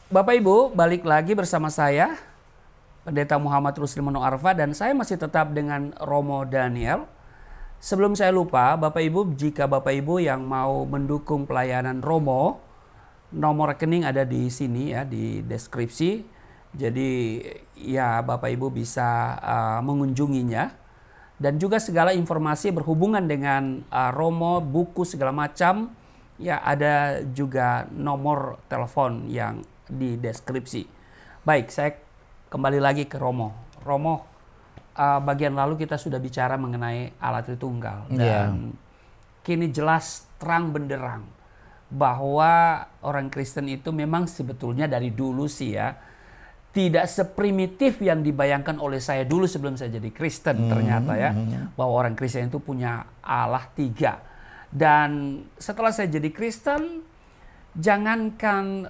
Bapak Ibu, balik lagi bersama saya, Pendeta Muhammad Rusli Mono Arfa, dan saya masih tetap dengan Romo Daniel. Sebelum saya lupa, Bapak Ibu, jika Bapak Ibu yang mau mendukung pelayanan Romo, nomor rekening ada di sini ya, di deskripsi. Jadi ya Bapak Ibu bisa mengunjunginya. Dan juga segala informasi berhubungan dengan Romo, buku segala macam, ya ada juga nomor telepon yang di deskripsi. Baik, saya kembali lagi ke Romo. Romo, bagian lalu kita sudah bicara mengenai Allah Tritunggal. Dan kini jelas terang benderang bahwa orang Kristen itu memang sebetulnya dari dulu sih ya, tidak seprimitif yang dibayangkan oleh saya dulu sebelum saya jadi Kristen ternyata ya. Bahwa orang Kristen itu punya Allah tiga. Dan setelah saya jadi Kristen, jangankan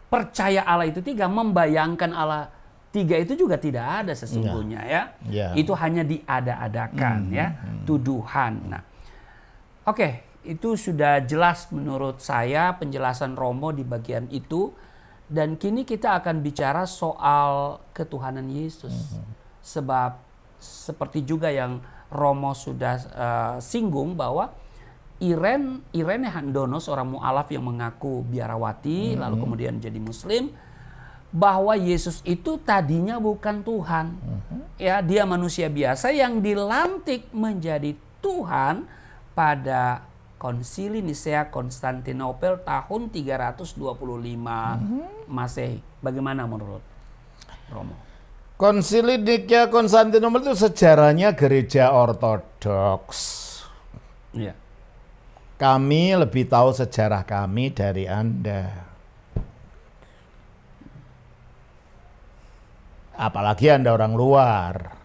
percaya Allah itu tiga, membayangkan Allah tiga itu juga tidak ada sesungguhnya ya. Itu hanya diada-adakan ya, tuduhan. Nah, oke, itu sudah jelas menurut saya penjelasan Romo di bagian itu. Dan kini kita akan bicara soal ketuhanan Yesus. Sebab seperti juga yang Romo sudah singgung bahwa Irene Handono, seorang mu'alaf yang mengaku biarawati, lalu kemudian jadi Muslim, bahwa Yesus itu tadinya bukan Tuhan. Ya, dia manusia biasa yang dilantik menjadi Tuhan pada Konsili Nisea Konstantinopel tahun 325 Masehi. Bagaimana menurut Romo? Konsili Nikea Konstantinopel itu sejarahnya gereja ortodoks. Iya. Kami lebih tahu sejarah kami dari Anda. Apalagi Anda orang luar.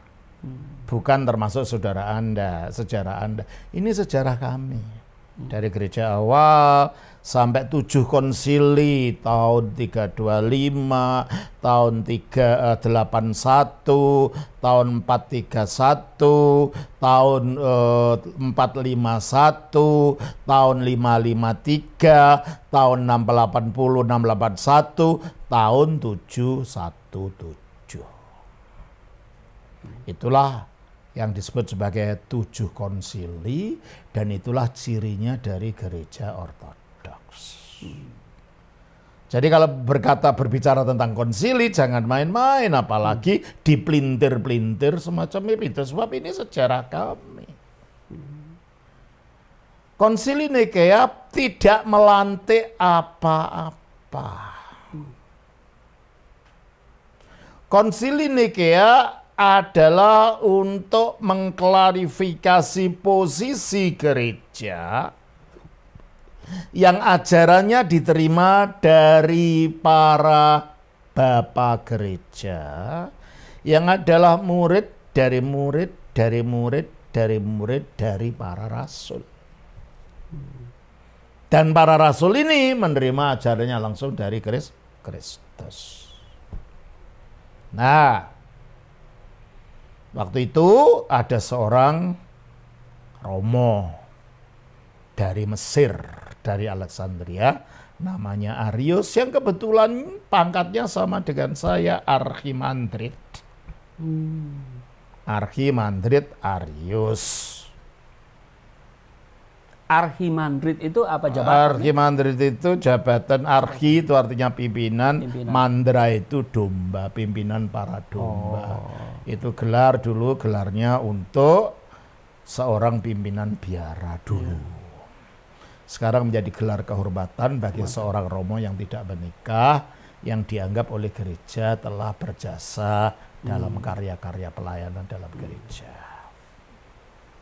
Bukan termasuk saudara Anda, sejarah Anda. Ini sejarah kami. Dari gereja awal sampai 7 konsili tahun 325, tahun 381, tahun 431, tahun 451, tahun 553, tahun 680, 681, tahun 717. Itulah yang disebut sebagai 7 konsili, dan itulah cirinya dari gereja ortodoks. Jadi kalau berbicara tentang konsili jangan main-main, apalagi dipelintir-pelintir semacam itu, sebab ini sejarah kami. Konsili Nikea tidak melantik apa-apa. Konsili Nikea adalah untuk mengklarifikasi posisi gereja yang ajarannya diterima dari para bapak gereja yang adalah murid dari murid dari murid dari murid dari para rasul. Dan para rasul ini menerima ajarannya langsung dari Kristus. Nah, waktu itu ada seorang Romo dari Mesir, dari Alexandria, namanya Arius, yang kebetulan pangkatnya sama dengan saya, Archimandrit. Archimandrit Arius. Archimandrit itu apa jabatannya? Archimandrit itu jabatan, archi itu artinya pimpinan, mandra itu domba, pimpinan para domba. Itu gelar dulu, gelarnya untuk seorang pimpinan biara dulu. Sekarang menjadi gelar kehormatan bagi seorang Romo yang tidak menikah, yang dianggap oleh gereja telah berjasa dalam karya-karya pelayanan dalam gereja.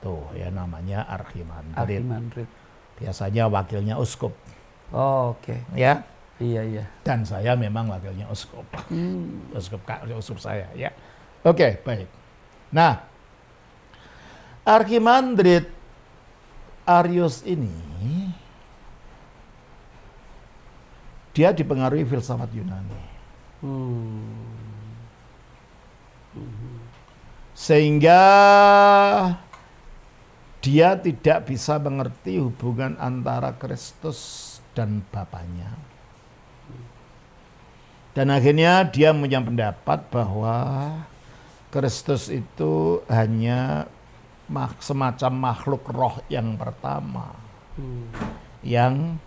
Tuh ya, namanya Archimandrit. Biasanya wakilnya uskup. Oh, oke. Ya. Iya. Dan saya memang wakilnya uskup. Uskup saya ya. Oke, baik. Nah, Archimandrit Arius ini dia dipengaruhi filsafat Yunani. Sehingga dia tidak bisa mengerti hubungan antara Kristus dan Bapaknya. Dan akhirnya dia punya pendapat bahwa Kristus itu hanya semacam makhluk roh yang pertama yang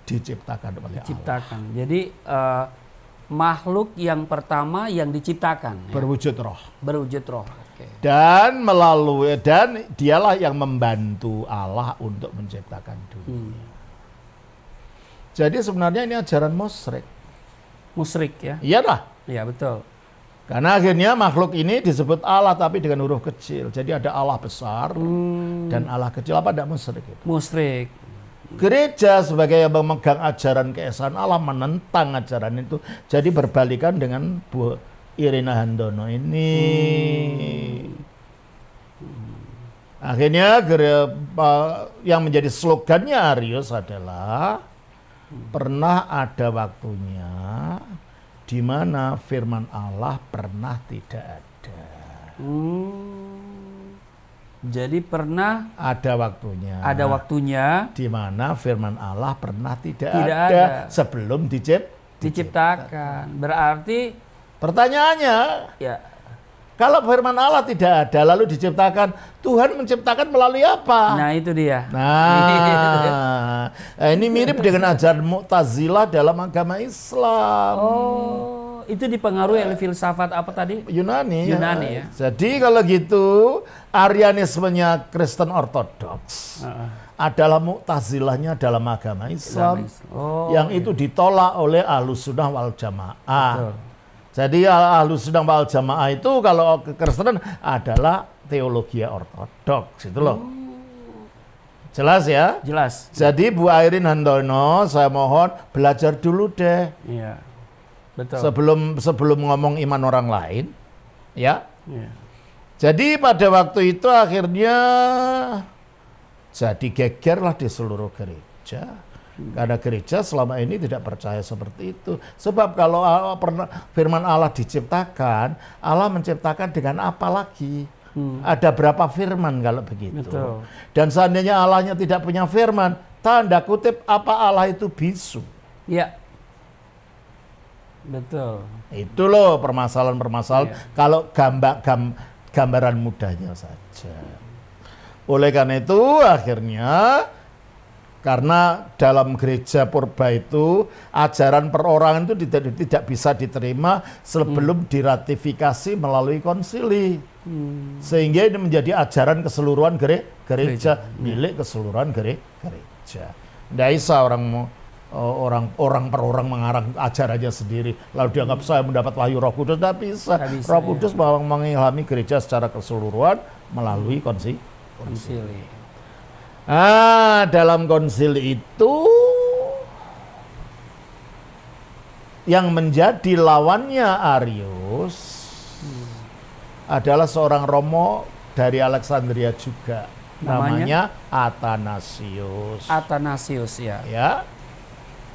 diciptakan oleh Allah. Jadi makhluk yang pertama yang diciptakan. Berwujud roh. Berwujud roh. Okay. Dan dialah yang membantu Allah untuk menciptakan dunia. Jadi sebenarnya ini ajaran musyrik. Musyrik ya? Iya dah. Iya betul. Karena akhirnya makhluk ini disebut Allah tapi dengan huruf kecil. Jadi ada Allah besar dan Allah kecil. Apa tidak musyrik itu? Musyrik. Gereja sebagai yang memegang ajaran keesaan Allah menentang ajaran itu. Jadi berbalikan dengan Bu Irina Handono ini. Akhirnya yang menjadi slogannya Arius adalah pernah ada waktunya di mana firman Allah pernah tidak ada. Jadi pernah ada waktunya. Ada waktunya di mana firman Allah pernah tidak ada sebelum diciptakan. Berarti pertanyaannya, ya, kalau firman Allah tidak ada lalu diciptakan, Tuhan menciptakan melalui apa? Nah, itu dia. Nah, ini mirip dengan ajaran Mu'tazilah dalam agama Islam. Oh, itu dipengaruhi oleh filsafat apa tadi? Yunani ya. Jadi kalau gitu, Arianismenya Kristen Ortodoks adalah Mu'tazilahnya dalam agama Islam. Yang itu ditolak oleh Ahlus Sunnah wal Jamaah. Betul. Jadi Ahlus Sunnah wal Jamaah itu kalau kekristenan adalah teologi ortodoks itu loh. Jelas ya? Jelas. Jadi Bu Airin Handono, saya mohon belajar dulu deh. Iya. Betul. Sebelum ngomong iman orang lain, ya. Iya. Jadi pada waktu itu akhirnya jadi gegerlah di seluruh gereja. Karena gereja selama ini tidak percaya seperti itu. Sebab kalau firman Allah diciptakan, Allah menciptakan dengan apa lagi? Ada berapa firman kalau begitu? Betul. Dan seandainya Allahnya tidak punya firman, tanda kutip apa Allah itu bisu? Ya. Betul. Itu loh permasalahan-permasalahan. Ya. Kalau gambaran mudahnya saja. Oleh karena itu akhirnya, karena dalam gereja purba itu ajaran perorangan itu tidak bisa diterima sebelum diratifikasi melalui konsili. Sehingga ini menjadi ajaran keseluruhan gereja milik keseluruhan gereja. Tidak bisa orang per orang mengarang ajarannya sendiri. Lalu dianggap saya mendapat wahyu Roh Kudus. Tidak bisa. Roh Kudus mengilhami gereja secara keseluruhan melalui konsili. Dalam konsili itu yang menjadi lawannya Arius adalah seorang Romo dari Alexandria juga. Namanya Athanasius. Athanasius ya. Ya.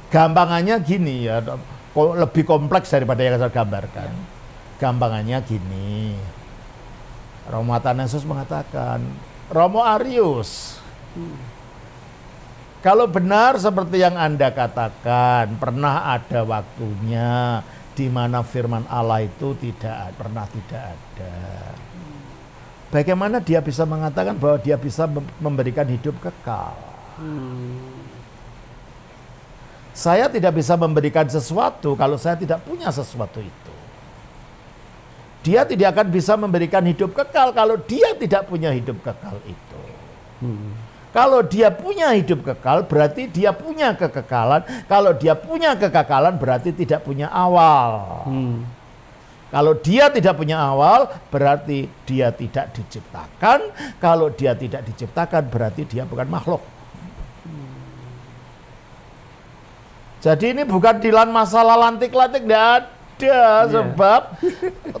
Gampangannya gini ya, lebih kompleks daripada yang saya gambarkan. Gampangannya gini. Romo Athanasius mengatakan, Romo Arius, kalau benar seperti yang Anda katakan, pernah ada waktunya di mana firman Allah itu tidak ada. Bagaimana dia bisa mengatakan bahwa dia bisa memberikan hidup kekal? Saya tidak bisa memberikan sesuatu kalau saya tidak punya sesuatu itu. Dia tidak akan bisa memberikan hidup kekal kalau dia tidak punya hidup kekal itu. Kalau dia punya hidup kekal, berarti dia punya kekekalan. Kalau dia punya kekekalan, berarti tidak punya awal. Kalau dia tidak punya awal, berarti dia tidak diciptakan. Kalau dia tidak diciptakan, berarti dia bukan makhluk. Jadi ini bukan dilan masalah lantik-lantik, tidak ada. Sebab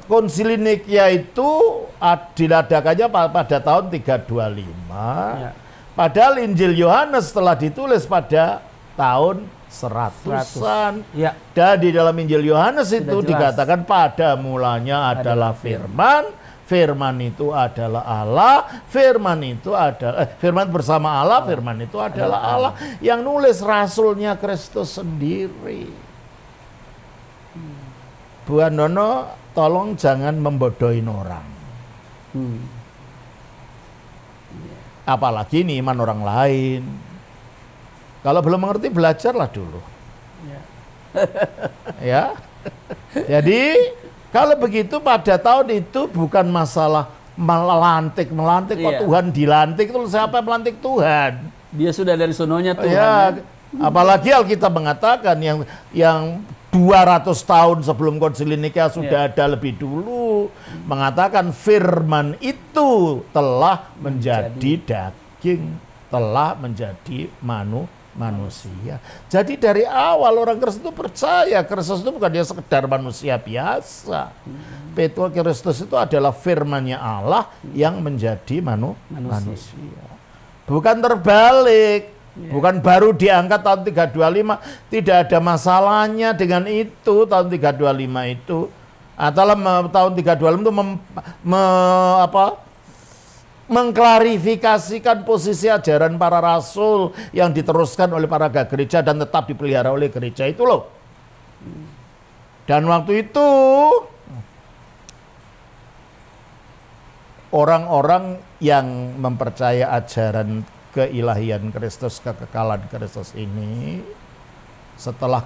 Konsili Nikia itu diadakannya pada tahun 325. Padahal Injil Yohanes telah ditulis pada tahun 100-an. Ya. Dan di dalam Injil Yohanes itu dikatakan pada mulanya adalah firman, firman itu adalah Allah, firman itu adalah firman bersama Allah, firman itu adalah Allah. Yang nulis rasulnya Kristus sendiri. Bu Handono, tolong jangan membodohin orang. Apalagi ini iman orang lain. Kalau belum mengerti, belajarlah dulu. Ya. Jadi kalau begitu pada tahun itu bukan masalah melantik kok Tuhan dilantik, itu siapa yang melantik Tuhan? Dia sudah dari sononya Tuhan. Ya, apalagi Alkitab mengatakan yang 200 tahun sebelum Konsili Nikea sudah ada lebih dulu mengatakan firman itu telah menjadi daging, telah menjadi manusia. Jadi dari awal orang Kristen itu percaya Kristus itu bukan dia sekedar manusia biasa. Petrus Kristus itu adalah firman-Nya Allah yang menjadi manusia. Bukan terbalik. Bukan baru diangkat tahun 325, tidak ada masalahnya dengan itu tahun 325 itu. Dalam tahun 325 itu mengklarifikasikan posisi ajaran para rasul yang diteruskan oleh para gereja dan tetap dipelihara oleh gereja itu loh. Dan waktu itu orang-orang yang mempercaya ajaran keilahian Kristus, kekekalan Kristus ini, setelah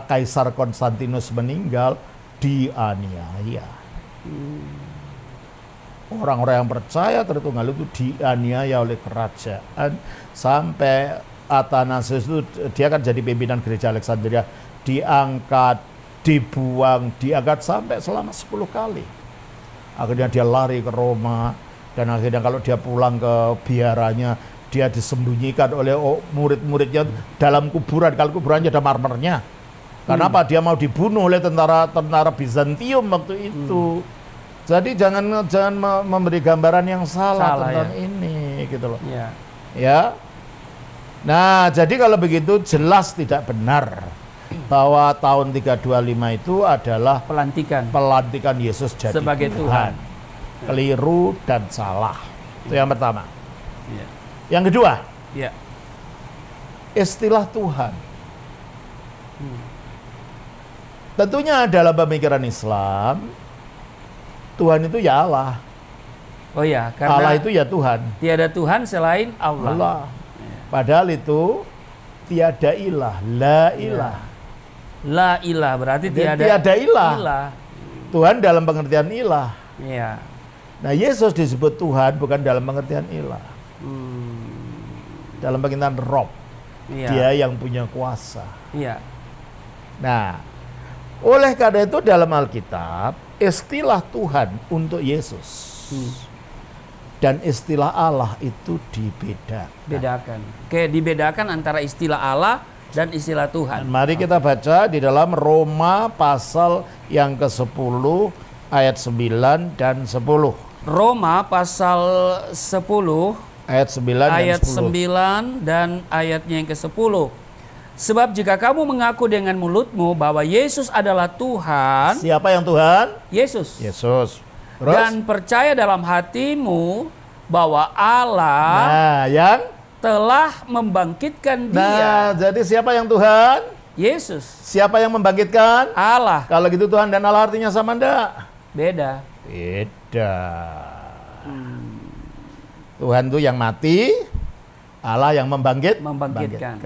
Kaisar Konstantinus meninggal, dianiaya. Orang-orang yang percaya Tritunggal itu dianiaya oleh kerajaan sampai Athanasius itu, dia kan jadi pimpinan gereja Alexandria, diangkat, dibuang, diangkat sampai selama 10 kali. Akhirnya dia lari ke Roma, dan akhirnya kalau dia pulang ke biaranya, dia disembunyikan oleh murid-muridnya dalam kuburan. Kalau kuburannya ada marmernya. Kenapa? Dia mau dibunuh oleh tentara Bizantium waktu itu. Jadi jangan memberi gambaran yang salah tentang ini, gitu loh. Ya. Nah, jadi kalau begitu jelas tidak benar bahwa tahun 325 itu adalah pelantikan Yesus jadi sebagai Tuhan. Keliru dan salah. Itu yang pertama. Yang kedua, istilah Tuhan. Tentunya dalam pemikiran Islam, Tuhan itu ya Allah. Oh ya, karena Allah itu ya Tuhan. Tiada Tuhan selain Allah. Padahal itu tiada ilah, la ilah. La ilah berarti tiada ilah. Tuhan dalam pengertian ilah. Iya. Nah, Yesus disebut Tuhan bukan dalam pengertian ilah. Dalam pengertian Rob. Dia yang punya kuasa. Nah, oleh karena itu dalam Alkitab istilah Tuhan untuk Yesus dan istilah Allah itu dibedakan. Oke, dibedakan antara istilah Allah dan istilah Tuhan. Dan mari kita baca di dalam Roma pasal yang ke-10 ayat 9 dan 10. Roma pasal 10 ayat 9 dan ayatnya yang ke-10. Sebab jika kamu mengaku dengan mulutmu bahwa Yesus adalah Tuhan. Siapa yang Tuhan? Yesus. Terus? Dan percaya dalam hatimu bahwa Allah yang telah membangkitkan dia. Nah, jadi siapa yang Tuhan? Yesus. Siapa yang membangkitkan? Allah. Kalau gitu Tuhan dan Allah artinya sama enggak? Beda. Tuhan itu yang mati, Allah yang membangkitkan.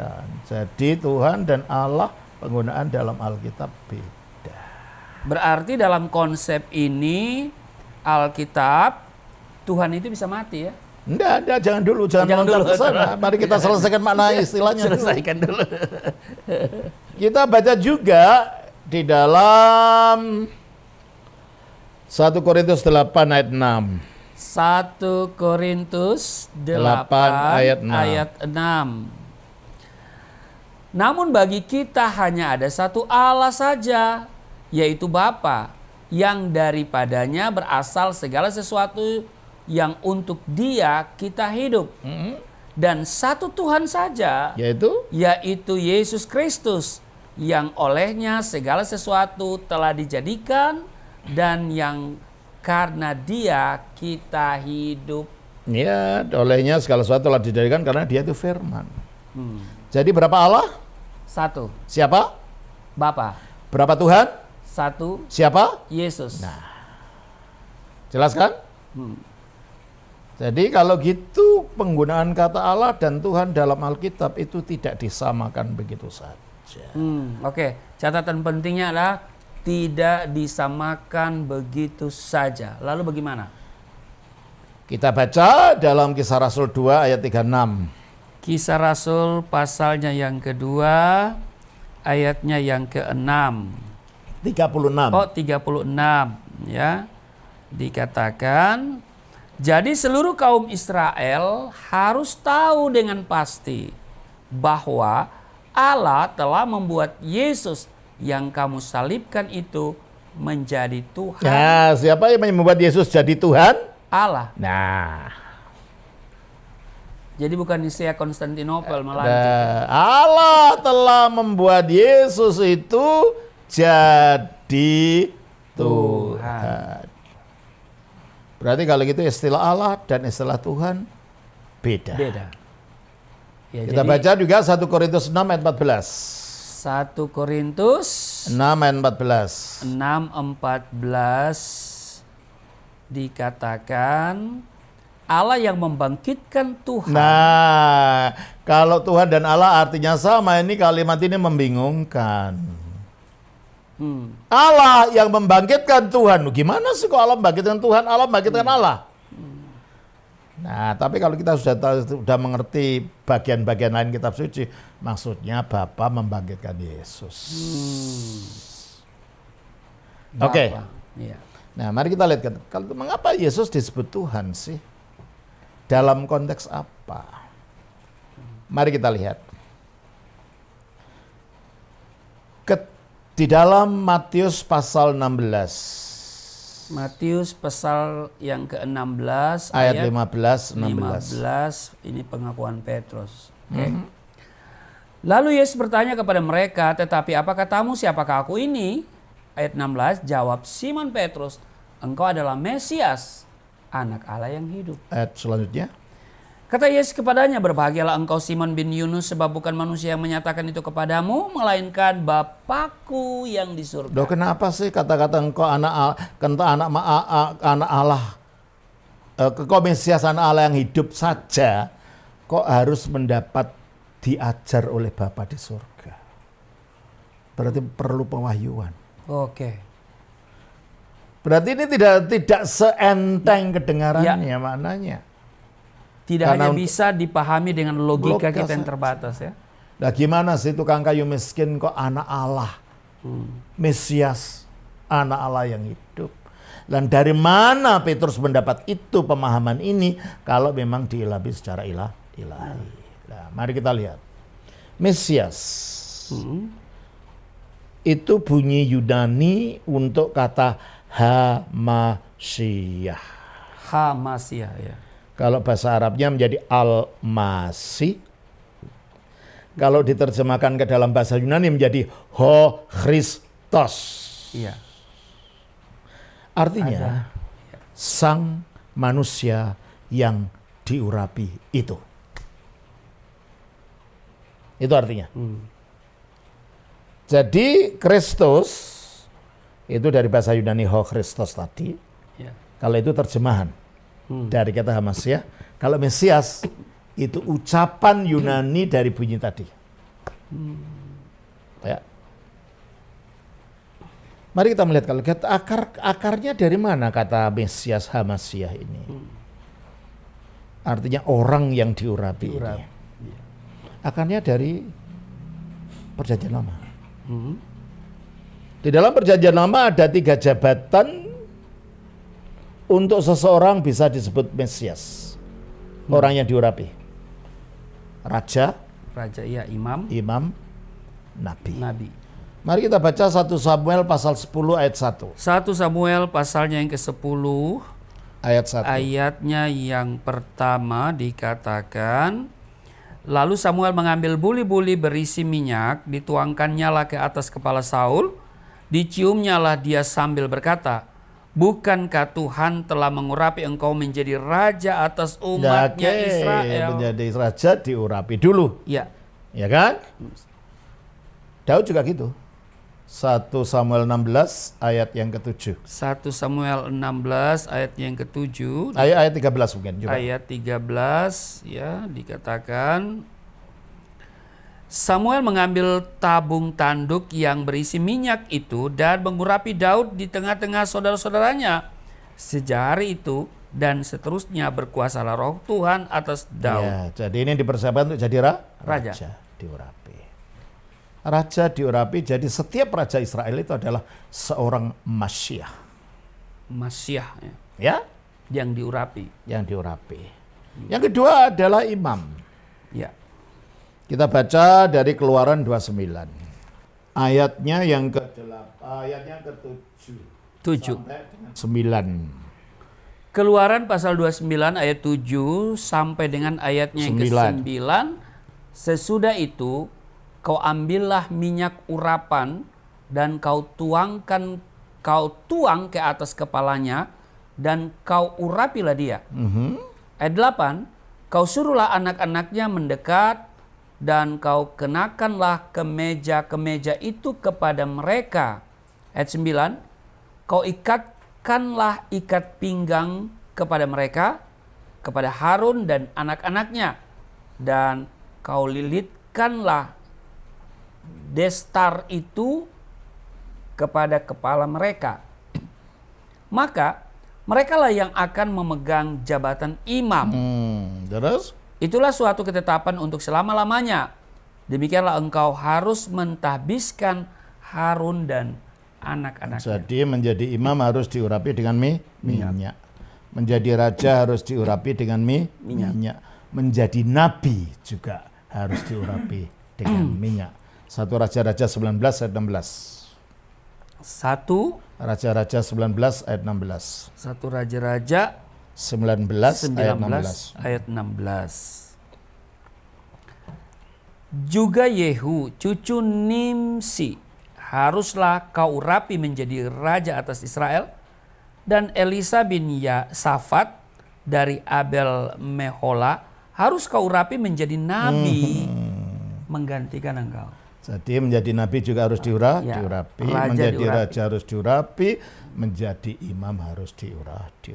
Jadi Tuhan dan Allah penggunaan dalam Alkitab beda. Berarti dalam konsep ini Alkitab Tuhan itu bisa mati ya? Enggak, jangan loncat ke sana. Mari kita selesaikan makna istilahnya. Selesaikan dulu. Kita baca juga di dalam 1 Korintus 8 ayat 6. 1 Korintus 8 ayat 6. Namun bagi kita hanya ada satu Allah saja, yaitu Bapa, yang daripadanya berasal segala sesuatu yang untuk Dia kita hidup. Dan satu Tuhan saja, yaitu Yesus Kristus, yang olehnya segala sesuatu telah dijadikan dan yang karena Dia kita hidup. Ya, olehnya segala sesuatu telah dijadikan karena Dia itu firman. Jadi berapa Allah? Satu. Siapa? Bapa. Berapa Tuhan? Satu. Siapa? Yesus. Nah, jelas kan? Jadi kalau gitu penggunaan kata Allah dan Tuhan dalam Alkitab itu tidak disamakan begitu saja. Oke. Catatan pentingnya adalah tidak disamakan begitu saja. Lalu bagaimana? Kita baca dalam Kisah Rasul 2 ayat 36. Kisah Rasul pasalnya yang kedua, ayatnya yang ke-6. 36. Oh, 36 ya. Dikatakan, jadi seluruh kaum Israel harus tahu dengan pasti bahwa Allah telah membuat Yesus yang kamu salibkan itu menjadi Tuhan. Nah, siapa yang membuat Yesus jadi Tuhan? Allah. Nah, Jadi bukan Nisia Konstantinopel malah. Allah telah membuat Yesus itu jadi Tuhan. Berarti kalau gitu istilah Allah dan istilah Tuhan beda. Ya, kita baca juga 1 Korintus 6 ayat 14. 1 Korintus 6 ayat 14. 6:14 dikatakan Allah yang membangkitkan Tuhan. Nah, kalau Tuhan dan Allah artinya sama, ini kalimat ini membingungkan. Allah yang membangkitkan Tuhan. Gimana sih kok Allah membangkitkan Tuhan, Allah membangkitkan Allah? Nah, tapi kalau kita sudah mengerti bagian-bagian lain kitab suci, maksudnya Bapa membangkitkan Yesus. Oke. Iya. Nah, mari kita lihat kalau mengapa Yesus disebut Tuhan sih? Dalam konteks apa? Mari kita lihat. Di dalam Matius pasal 16. Matius pasal yang ke-16 ayat 15, 16. Ini pengakuan Petrus. Lalu Yesus bertanya kepada mereka, tetapi apa katamu, siapakah aku ini? Ayat 16, jawab Simon Petrus, engkau adalah Mesias, anak Allah yang hidup. Ayat selanjutnya. Kata Yesus kepadanya, berbahagialah engkau Simon bin Yunus, sebab bukan manusia yang menyatakan itu kepadamu, melainkan Bapakku yang di surga. Loh, kenapa sih kata-kata engkau anak Allah, engkau Mesias anak Allah yang hidup saja, kok harus mendapat diajar oleh Bapa di surga? Berarti perlu pewahyuan. Oke. Berarti ini tidak seenteng kedengarannya maknanya. Tidak hanya bisa dipahami dengan logika kita yang terbatas ya. Nah, gimana sih tukang kayu miskin kok anak Allah, Mesias, anak Allah yang hidup. Dan dari mana Petrus mendapat itu pemahaman ini kalau memang diilhami secara ilahi. Nah, mari kita lihat. Mesias itu bunyi Yunani untuk kata Hamasiah. Hamasiah ya. Kalau bahasa Arabnya menjadi Al-Masih. Kalau diterjemahkan ke dalam bahasa Yunani menjadi Ho Christos. Iya. Artinya sang manusia yang diurapi itu. Itu artinya. Jadi Kristus itu dari bahasa Yunani Ho Christos tadi. Ya. Kalau itu terjemahan dari kata Hamasiah. Kalau Mesias itu ucapan Yunani dari bunyi tadi. Ya. Mari kita melihat kalau kita akarnya dari mana kata Mesias Hamasiah ini. Artinya orang yang diurapi. Ini. Akarnya dari Perjanjian Lama. Di dalam Perjanjian Lama ada 3 jabatan untuk seseorang bisa disebut Mesias. Orang yang diurapi. Raja, iya, imam, nabi. Mari kita baca 1 Samuel pasal 10 ayat 1. 1 Samuel pasalnya yang ke-10 ayat 1. Ayatnya yang pertama dikatakan, lalu Samuel mengambil buli-buli berisi minyak, dituangkannyalah ke atas kepala Saul, diciumnyalah dia sambil berkata, bukankah Tuhan telah mengurapi engkau menjadi raja atas umatnya Israel? Menjadi raja diurapi dulu. Ya. Ya kan? Daud juga gitu. 1 Samuel 16 ayat yang ke-7. 1 Samuel 16 ayat yang ke-7. Ayat 13 mungkin. Coba. Ayat 13 ya, dikatakan Samuel mengambil tabung tanduk yang berisi minyak itu dan mengurapi Daud di tengah-tengah saudara-saudaranya. Sejak hari itu dan seterusnya berkuasalah roh Tuhan atas Daud. Ya, jadi ini dipersiapkan untuk jadi Raja. Diurapi. Raja diurapi, jadi setiap raja Israel itu adalah seorang Masyia. Masyia ya. Ya, Yang diurapi. yang diurapi. Yang kedua adalah imam. Ya. Kita baca dari Keluaran 29. Ayatnya yang ke-8, ayatnya ke-7 7. sampai dengan 9. Keluaran pasal 29 ayat 7 sampai dengan ayatnya yang ke-9. Sesudah itu kau ambillah minyak urapan dan kau tuang ke atas kepalanya dan kau urapilah dia. Ayat 8, kau suruhlah anak-anaknya mendekat dan kau kenakanlah kemeja-kemeja itu kepada mereka. Ayat 9, kau ikatkanlah ikat pinggang kepada mereka, kepada Harun dan anak-anaknya, dan kau lilitkanlah destar itu kepada kepala mereka. Maka merekalah yang akan memegang jabatan imam. Terus? Itulah suatu ketetapan untuk selama-lamanya. Demikianlah engkau harus mentahbiskan Harun dan anak-anaknya. Jadi menjadi imam harus diurapi dengan minyak. Menjadi raja harus diurapi dengan minyak. Menjadi nabi juga harus diurapi dengan minyak. 1 Raja-Raja 19 ayat 16. 1 Raja-Raja 19 ayat 16. 1 Raja-Raja 19 ayat 16. Juga Yehu cucu Nimsi haruslah kau urapi menjadi raja atas Israel, dan Elisa bin Safat dari Abel Mehola harus kau urapi menjadi nabi menggantikan engkau. Jadi menjadi nabi juga harus diurapi, menjadi raja harus diurapi, menjadi imam harus diurapi.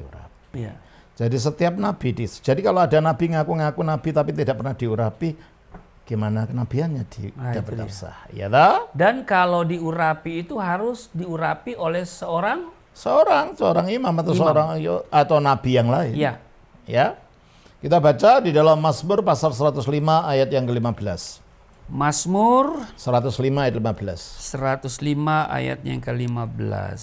Ya. Jadi setiap nabi, jadi kalau ada nabi ngaku-ngaku nabi tapi tidak pernah diurapi, gimana kenabiannya dapat sah? Ya toh? Dan kalau diurapi itu harus diurapi oleh seorang imam atau atau nabi yang lain. Ya. Ya. Kita baca di dalam Mazmur pasal 105 ayat yang ke-15. Mazmur 105 ayat 15. 105 ayat yang ke-15.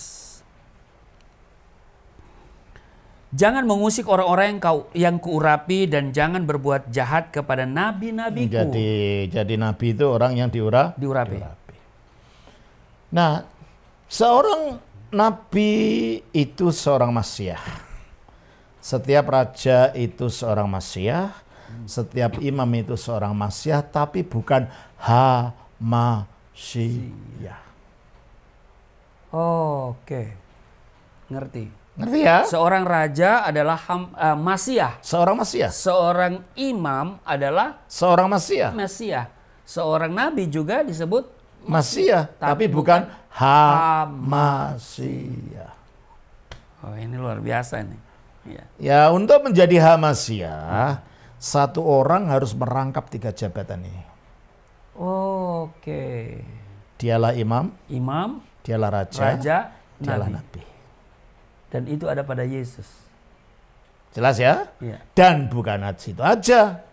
Jangan mengusik orang-orang yang kuurapi dan jangan berbuat jahat kepada nabi-nabiku. Jadi nabi itu orang yang diurapi. Nah, seorang nabi itu seorang Masyia. Setiap raja itu seorang Masyia. Setiap imam itu seorang Masyia, tapi bukan Masyia. Oke. Ngerti Ya? Seorang raja adalah Masyia. Seorang Masyia. Seorang imam adalah seorang Masyia. Seorang nabi juga disebut Masyia, tapi bukan Masyia. Oh, ini luar biasa nih. Ya, untuk menjadi Masyia, satu orang harus merangkap 3 jabatan ini. Oke. Dialah imam, dialah raja, dialah nabi. Dan itu ada pada Yesus. Jelas ya? Iya. Dan bukan itu aja.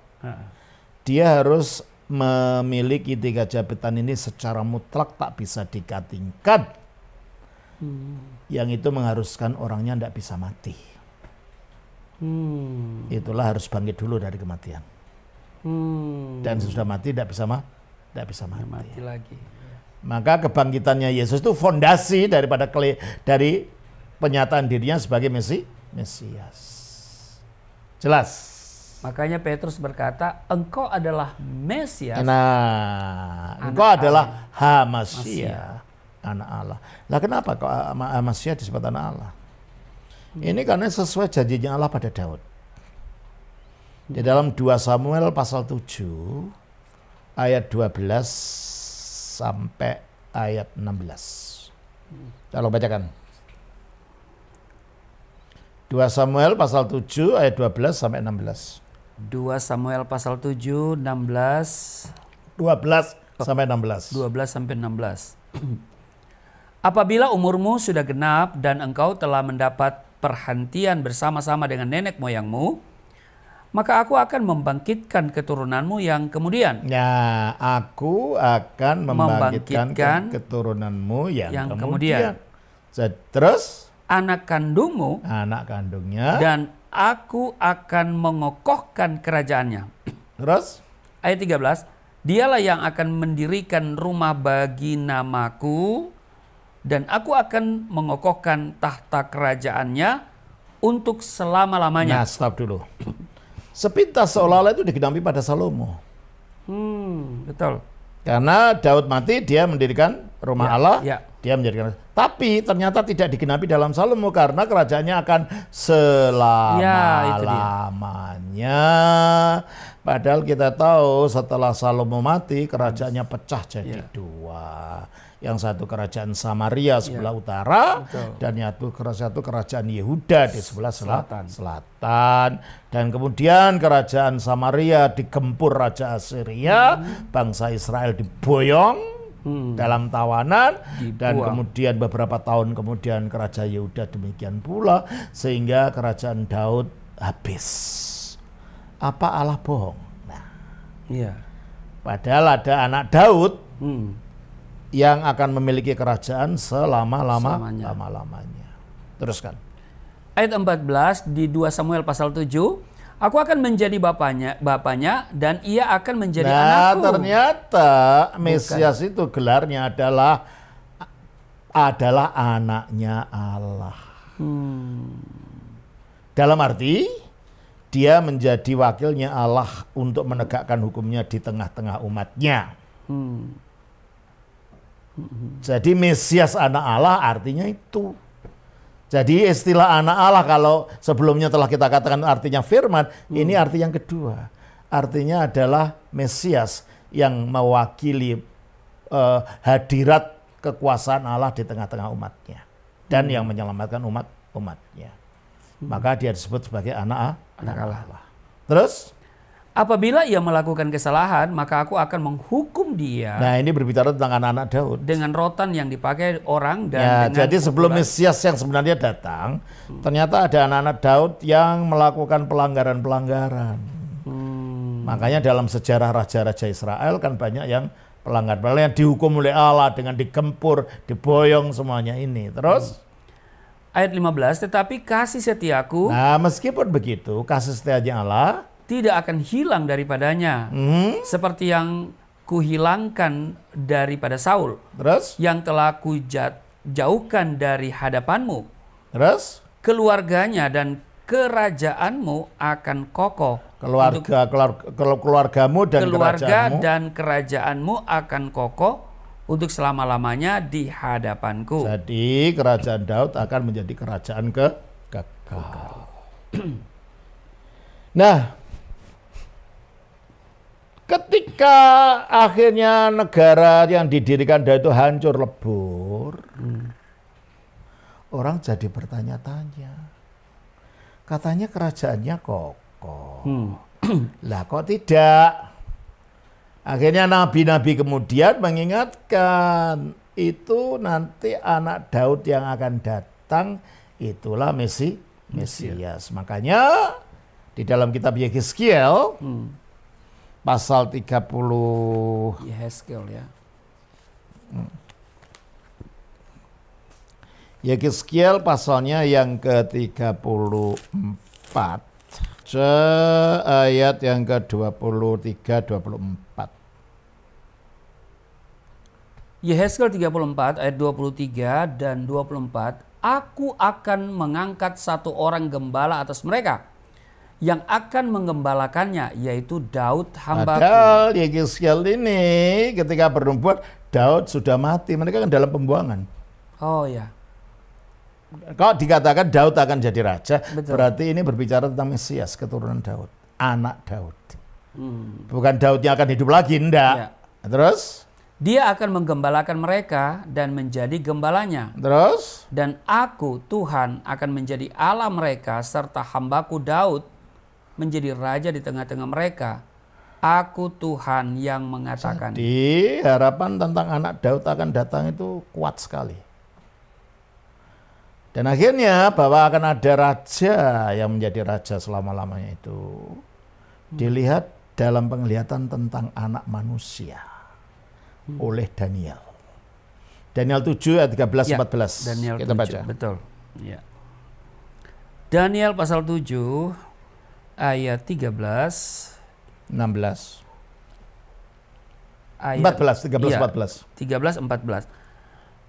Dia harus memiliki 3 jabatan ini secara mutlak, tak bisa dikatingkan. Yang itu mengharuskan orangnya tidak bisa mati. Itulah harus bangkit dulu dari kematian. Dan sesudah mati tidak bisa mati lagi. Maka kebangkitannya Yesus itu fondasi dari penyataan dirinya sebagai Mesias. Jelas. Makanya Petrus berkata, engkau adalah Mesias. Engkau adalah Masyia, anak Allah. Lah kenapa kok Masyia disebut anak Allah? Ini karena sesuai janjinya Allah pada Daud. Di dalam 2 Samuel pasal 7 ayat 12 sampai ayat 16. Tolong bacakan. 2 Samuel pasal 7 ayat 12 sampai 16. 2 Samuel pasal 7, 16. 12 sampai 16. 12 sampai 16. Apabila umurmu sudah genap dan engkau telah mendapat perhentian bersama-sama dengan nenek moyangmu, maka aku akan membangkitkan keturunanmu yang kemudian. Ya, aku akan membangkitkan keturunanmu yang kemudian. Terus anak kandungmu, anak kandungnya, dan aku akan mengokohkan kerajaannya. Terus ayat 13, dialah yang akan mendirikan rumah bagi namaku, dan aku akan mengokohkan tahta kerajaannya untuk selama-lamanya. Nah, stop dulu. Sepintas seolah-olah itu digenapi pada Salomo. Betul. Karena Daud mati, dia mendirikan rumah Allah. Ya. Dia menjadikan, tapi ternyata tidak digenapi dalam Salomo karena kerajaannya akan selama-lamanya. Padahal kita tahu setelah Salomo mati kerajaannya pecah jadi dua. Yang satu kerajaan Samaria sebelah utara, dan yang satu kerajaan Yehuda di sebelah selatan. Dan kemudian kerajaan Samaria digempur Raja Assyria, bangsa Israel diboyong dalam tawanan, dan kemudian beberapa tahun kemudian kerajaan Yehuda demikian pula, sehingga kerajaan Daud habis. Apa Allah bohong? Nah, padahal ada anak Daud yang akan memiliki kerajaan selama-lamanya. Teruskan. Ayat 14 di 2 Samuel pasal 7, aku akan menjadi bapaknya dan ia akan menjadi anakku. Ternyata Mesias itu gelarnya adalah anaknya Allah. Dalam arti dia menjadi wakilnya Allah untuk menegakkan hukumnya di tengah-tengah umatnya. Jadi Mesias anak Allah artinya itu. Jadi istilah anak Allah kalau sebelumnya telah kita katakan artinya firman, ini arti yang kedua. Artinya adalah Mesias yang mewakili hadirat kekuasaan Allah di tengah-tengah umatnya. Dan yang menyelamatkan umatnya. Maka dia disebut sebagai anak Allah. Terus? Apabila ia melakukan kesalahan, maka aku akan menghukum dia. Nah, ini berbicara tentang anak-anak Daud. Dengan rotan yang dipakai orang dan jadi sebelum Mesias yang sebenarnya datang, ternyata ada anak-anak Daud yang melakukan pelanggaran-pelanggaran. Makanya dalam sejarah raja-raja Israel kan banyak yang pelanggar-pelanggar yang dihukum oleh Allah dengan digempur, diboyong semuanya ini. Terus ayat 15, tetapi kasih setiaku. Nah, meskipun begitu, kasih setianya Allah tidak akan hilang daripadanya, seperti yang kuhilangkan daripada Saul, yang telah kujauhkan dari hadapanmu. Terus keluarganya dan kerajaanmu akan kokoh. Keluargamu dan kerajaanmu dan kerajaanmu akan kokoh untuk selama-lamanya di hadapanku. Jadi kerajaan Daud akan menjadi kerajaan kekal. Nah, ketika akhirnya negara yang didirikan Daud itu hancur lebur, orang jadi bertanya-tanya. Katanya kerajaannya kokoh. Lah kok tidak? Akhirnya nabi-nabi kemudian mengingatkan, itu nanti anak Daud yang akan datang, itulah Mesias. Makanya di dalam kitab Yehezkiel, pasal 30 Yehezkiel ya. Yehezkiel pasalnya yang ke-34 ayat yang ke-23 24. Yehezkiel 34 ayat 23 dan 24, aku akan mengangkat satu orang gembala atas mereka yang akan menggembalakannya, yaitu Daud hambaku. Padahal Yehezkiel ini ketika bernubuat Daud sudah mati, mereka kan dalam pembuangan. Oh ya. Kalau dikatakan Daud akan jadi raja, berarti ini berbicara tentang Mesias, keturunan Daud, anak Daud. Bukan Daud yang akan hidup lagi, enggak. Ya. Terus? Dia akan menggembalakan mereka dan menjadi gembalanya. Terus? Dan aku, Tuhan, akan menjadi Allah mereka, serta hambaku Daud menjadi raja di tengah-tengah mereka. Aku Tuhan yang mengatakan. Jadi harapan tentang anak Daud akan datang itu kuat sekali. Dan akhirnya bahwa akan ada raja yang menjadi raja selama-lamanya itu dilihat dalam penglihatan tentang anak manusia oleh Daniel. Daniel 7 ayat 13 Ya, 14. Daniel Kita 7, baca. betul. Ya. Daniel pasal 7 ayat 13 16. ayat 14, 13, iya, 14. 13 14.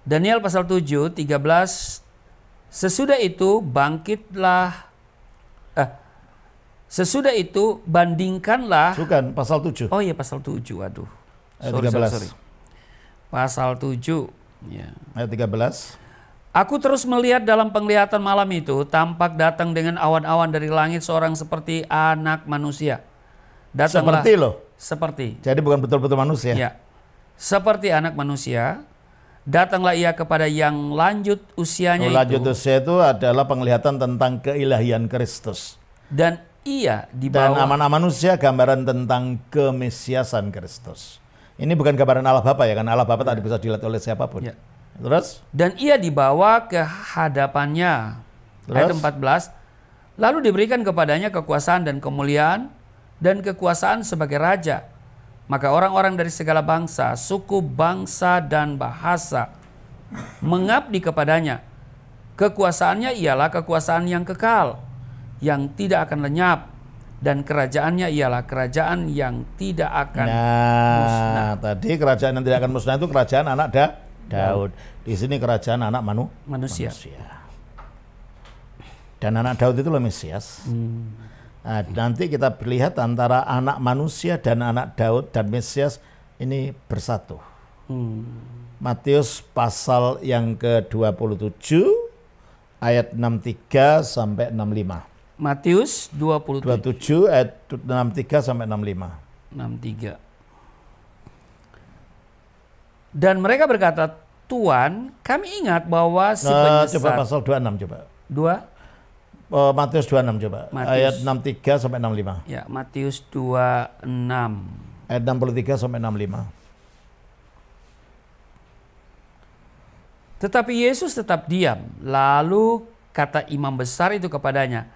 Daniel pasal 7 13. Sesudah itu sesudah itu bandingkanlah. Bukan, pasal 7. Oh iya, pasal 7. Waduh. Ayat 13. Pasal 7. Ya. Ayat 13. Aku terus melihat dalam penglihatan malam itu, tampak datang dengan awan-awan dari langit seorang seperti anak manusia. Datanglah, Seperti loh. seperti. Jadi bukan betul-betul manusia. Ya. Seperti anak manusia. Datanglah ia kepada yang lanjut usianya Lanjut itu. usia itu adalah penglihatan tentang keilahian Kristus. Dan ia Dan dibawa. anak manusia gambaran tentang kemesiasan Kristus. Ini bukan gambaran Allah Bapa ya, kan Allah Bapa tak bisa dilihat oleh siapapun. Ya. Terus? Dan ia dibawa ke hadapannya. Ayat 14. Lalu diberikan kepadanya kekuasaan dan kemuliaan dan kekuasaan sebagai raja. Maka orang-orang dari segala bangsa, suku, bangsa, dan bahasa mengabdi kepadanya. Kekuasaannya ialah kekuasaan yang kekal, yang tidak akan lenyap. Dan kerajaannya ialah kerajaan yang tidak akan musnah. Tadi kerajaan yang tidak akan musnah itu kerajaan anak Daud. Di sini kerajaan anak Manusia. Dan anak Daud itu Mesias. Nah, nanti kita lihat antara anak manusia dan anak Daud dan Mesias ini bersatu. Matius pasal yang ke-27 ayat 63 sampai 65. Matius 27 ayat 63 sampai 65. 63. Dan mereka berkata, Tuan, kami ingat bahwa si penyesat. Coba pasal 26 coba. 2. Matius 26 coba. Matius. Ayat 63 sampai 65. Ya, Matius 26. Ayat 63 sampai 65. Tetapi Yesus tetap diam. Lalu kata imam besar itu kepadanya,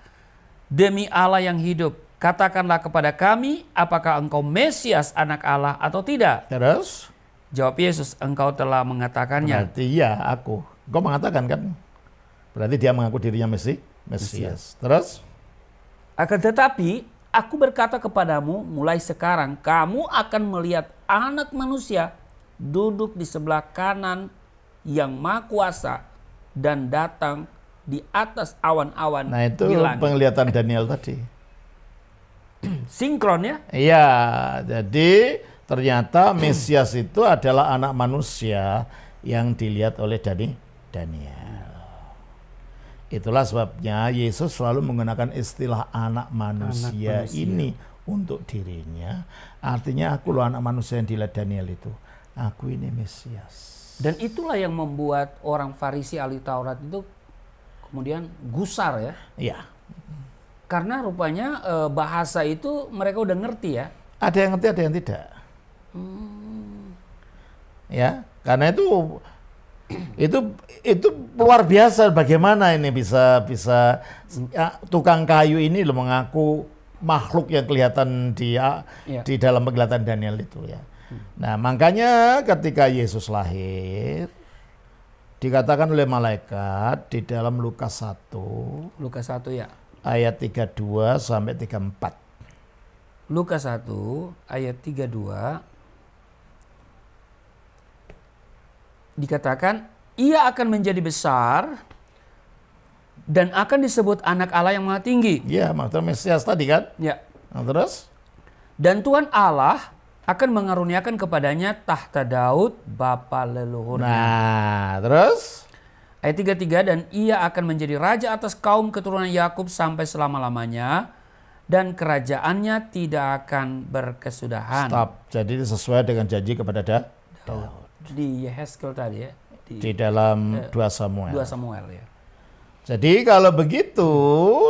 demi Allah yang hidup, katakanlah kepada kami, apakah engkau Mesias anak Allah atau tidak? Terus? Jawab Yesus, engkau telah mengatakannya. Berarti ya aku. Engkau mengatakan kan? Berarti dia mengaku dirinya Mesias. Terus? Akan tetapi, aku berkata kepadamu, mulai sekarang kamu akan melihat anak manusia duduk di sebelah kanan yang Maha Kuasa dan datang di atas awan-awan. Nah itu di langit. penglihatan Daniel tadi. Sinkron ya? Iya, jadi ternyata Mesias itu adalah anak manusia yang dilihat oleh Daniel. Itulah sebabnya Yesus selalu menggunakan istilah anak manusia ini untuk dirinya. Artinya aku loh anak manusia yang dilihat Daniel itu. Aku ini Mesias. Dan itulah yang membuat orang Farisi ahli Taurat itu kemudian gusar ya. Iya. Karena rupanya bahasa itu mereka udah ngerti ya. Ada yang ngerti, ada yang tidak. Ya, karena itu luar biasa bagaimana ini bisa ya, tukang kayu ini loh mengaku makhluk yang kelihatan dia di dalam penglihatan Daniel itu ya. Nah, makanya ketika Yesus lahir dikatakan oleh malaikat di dalam Lukas 1 ya. Ayat 32 sampai 34. Lukas 1 ayat 32 dikatakan ia akan menjadi besar dan akan disebut anak Allah yang Maha Tinggi. Ya, maksudnya Mesias tadi kan? Ya. Nah, terus? Dan Tuhan Allah akan mengaruniakan kepadanya tahta Daud bapa leluhurnya. Nah, terus? Ayat 33, dan ia akan menjadi raja atas kaum keturunan Yakub sampai selama-lamanya, dan kerajaannya tidak akan berkesudahan. Stop. Jadi sesuai dengan janji kepada Daud. Di Yehezkel tadi ya. Di dalam 2 Samuel. 2 Samuel ya. Jadi kalau begitu,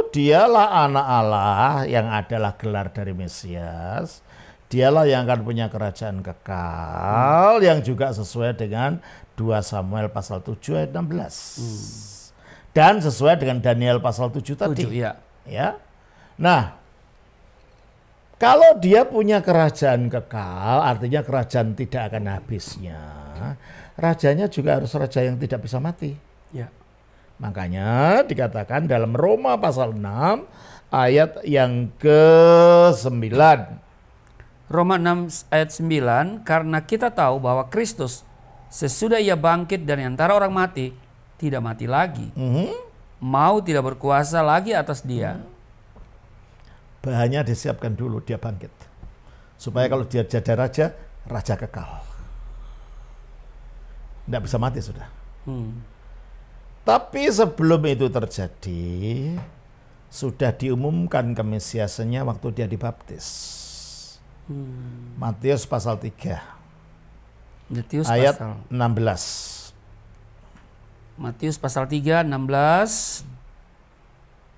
dialah anak Allah yang adalah gelar dari Mesias. Dialah yang akan punya kerajaan kekal yang juga sesuai dengan 2 Samuel pasal 7 ayat 16. Dan sesuai dengan Daniel pasal 7 tadi. 7, ya. Ya. Nah, kalau dia punya kerajaan kekal, artinya kerajaan tidak akan habisnya. Rajanya juga harus raja yang tidak bisa mati. Ya. Makanya dikatakan dalam Roma pasal 6 ayat yang ke-9. Roma 6 ayat 9, karena kita tahu bahwa Kristus sesudah ia bangkit dari antara orang mati, tidak mati lagi. Mau tidak berkuasa lagi atas dia. Bahannya disiapkan dulu, dia bangkit. Supaya kalau dia jadi raja, raja kekal. Tidak bisa mati sudah. Tapi sebelum itu terjadi, sudah diumumkan kemesiasannya waktu dia dibaptis. Matius pasal 3. Matius ayat pasal 16. Matius pasal 3 16